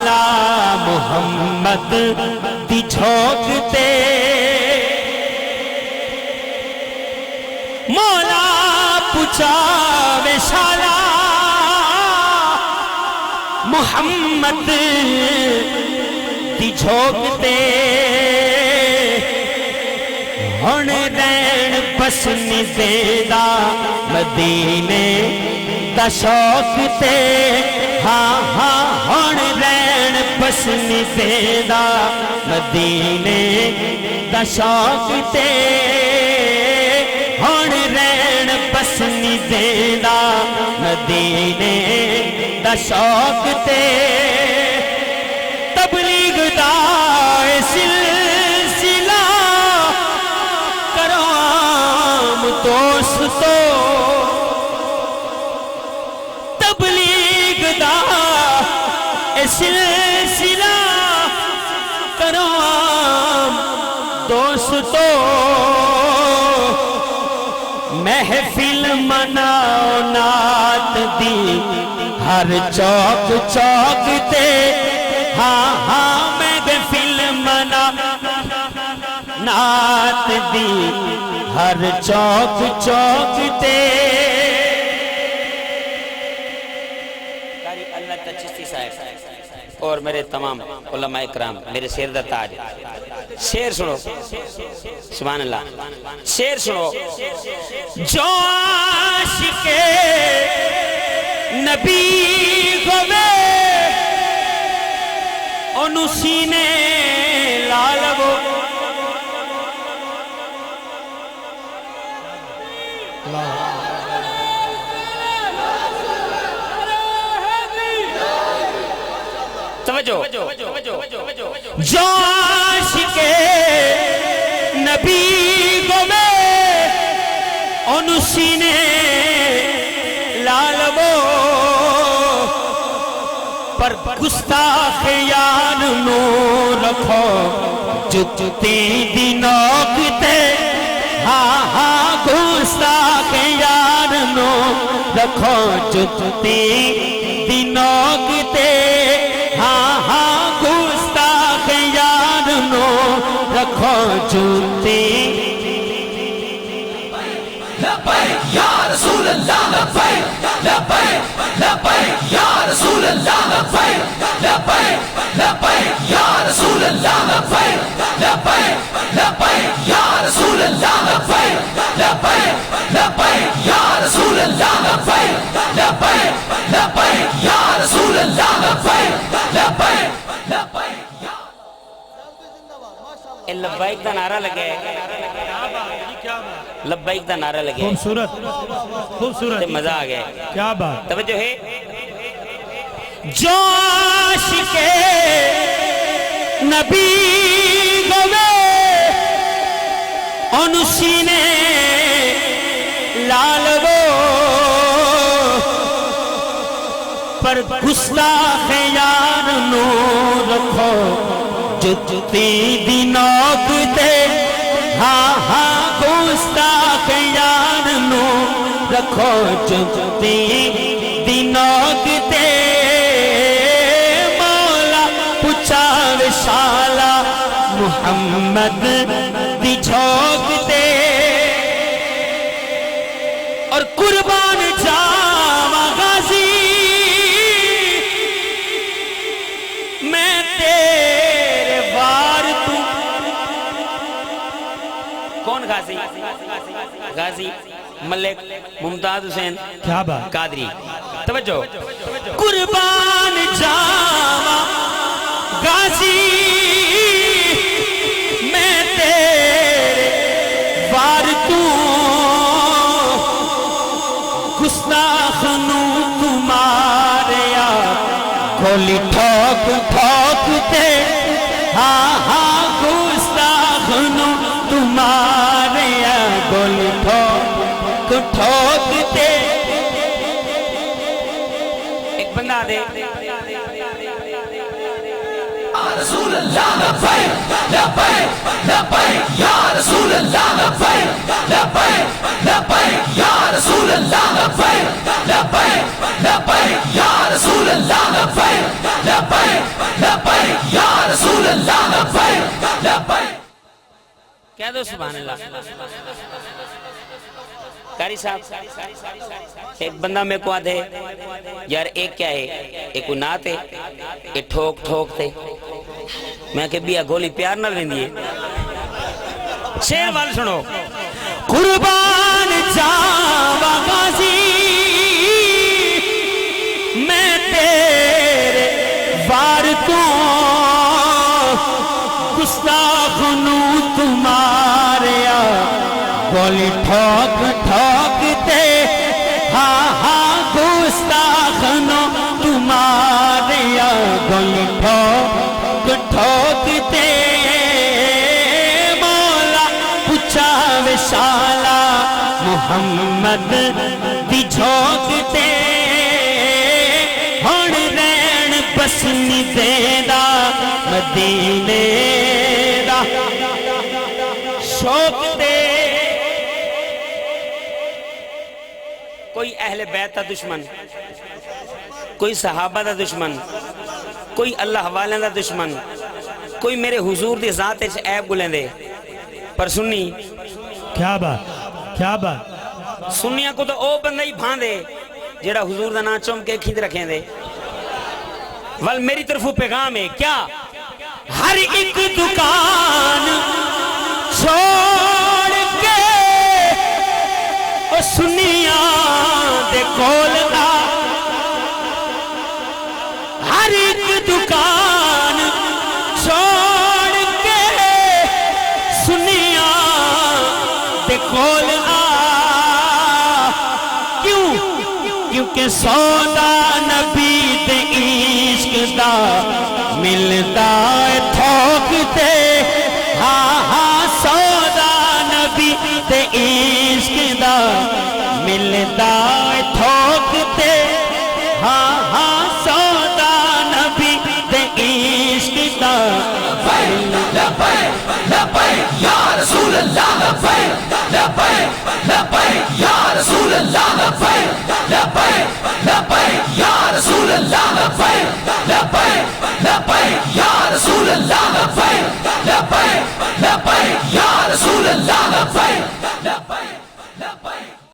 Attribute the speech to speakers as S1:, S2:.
S1: مولا محمد دی جھوکتے مولا پچاوے شالا محمد دی جھوکتے ہن رین بس نزیدہ مدینے دا شوق تے ہاں ہاں ہن رین بس نزیدہ مدینے دا شوق تے ہن رین بس نزیدہ مدینے دا شوق تے تبلیغ دا سلسلہ کرو عام دوستو تبلیغ دا سلسلہ کرو عام دوستو محفل مناؤ نعت دی ہر چوک چوک تے ہاں ہاں محفل مناؤ نعت دی ہر چوک چوک تے قاری اللہ چشتی صاحب اور میرے تمام علماء اکرام میرے شیر دا تاج شیر سنو سبحان اللہ شیر سنو جو عاشق نبی ہوئے انہوں سینے لالو توجہ جو عاشق نبی ہوئے انہوں سینے لالو پر گستاخ یار نو رکھو جتی دی نوکتے ہاں ہاں گستاخ یار نو رکھو جتی دی نوکتے ہاں ہاں گستاخ یار نو رکھو جتی
S2: لبیک یا رسول اللہ لبیک لبیک لبیک یا رسول اللہ لبیک لبیک لبیک یا رسول اللہ لبیک لبیک لبیک یا رسول اللہ لبیک لبیک لبیک یا رسول اللہ لبیک لبیک لبیک یا رسول اللہ لبیک لبیک لبیک
S1: لبیک دا نعرہ لگے لبیک دا نعرہ لگے
S3: خوبصورت خوبصورت
S1: مزہ آ گیا
S3: کیا بات
S1: توجہ ہے جو عاشق نبی ہوئے انہوں سینے لالو پر گستاخ یار نو رکھو جتی دی نوکتے ہاں ہاں گستاخ یار نو رکھو جتی دی نوکتے مولا پچاو شالا محمد دی جھوکتے اور قربان جاوا غازی میں تیرے وار تو کون غازی غازی ملک ممتاز حسین
S3: کیا بات
S1: قادری توجہ قربان جاوا غازی میں تیرے وار تو گستاخ نو تمہاریا کھولی ٹھوک ٹھوکتے ہاں ہاں گستاخ نو تمہاریا کھولی ٹھوک ٹھوکتے ایک بندہ دے
S2: رسول اللہ لبیک لبیک لبیک یا رسول اللہ لبیک لبیک لبیک یا رسول اللہ لبیک لبیک لبیک یا رسول اللہ لبیک لبیک
S1: کہہ دو سبحان اللہ. قاری صاحب ایک بندہ میں کو آدھے یار ایک کیا ہے ایک کو نات ہے ایک ٹھوک ٹھوک تے میں کہ بیا گولی پیار نہ لیندی ہے. شیر وال سنو. قربان جاوا غازی میں تیرے وار تو گستاخ نو تمہاریا گولی ٹھوک ٹھوک تے ہاں ہاں گستاخ نو تمہاریا گولی ٹھوک ٹھوک تے مولا پچھا وشالا محمد دی جھوکتے ہون رین بس نی دیدا مدینے دا شوکتے. کوئی اہل بیت دا دشمن کوئی صحابہ دا دشمن کوئی اللہ والے دا دشمن کوئی میرے حضور دی ذات اچھ عیب گلیں دے پر سنی
S3: کیا بات کیا بات.
S1: سنیا کو تو او بندہ ہی بھان دے جیڑا حضور دا نا چوم کے کھید رکھیں دے. ول میری طرفو پیغام ہے کیا ہر ایک دکان چھوڑ کے او سنیا دے کول آ. ہر ایک دکان چھوڑ کے سنیا دے کول آ. کیونکہ سودا نبی دے عشق دا ملدا ہے تھوک تے ہاں ہاں سودا نبی دے عشق دا ملدا ہے تھوک تے ہاں ہاں سودا نبی دے عشق دا.
S2: لبیک لبیک یا رسول اللہ لبیک لبیک لبیک یا رسول اللہ لبیک لبیک لبیک یا رسول اللہ لبیک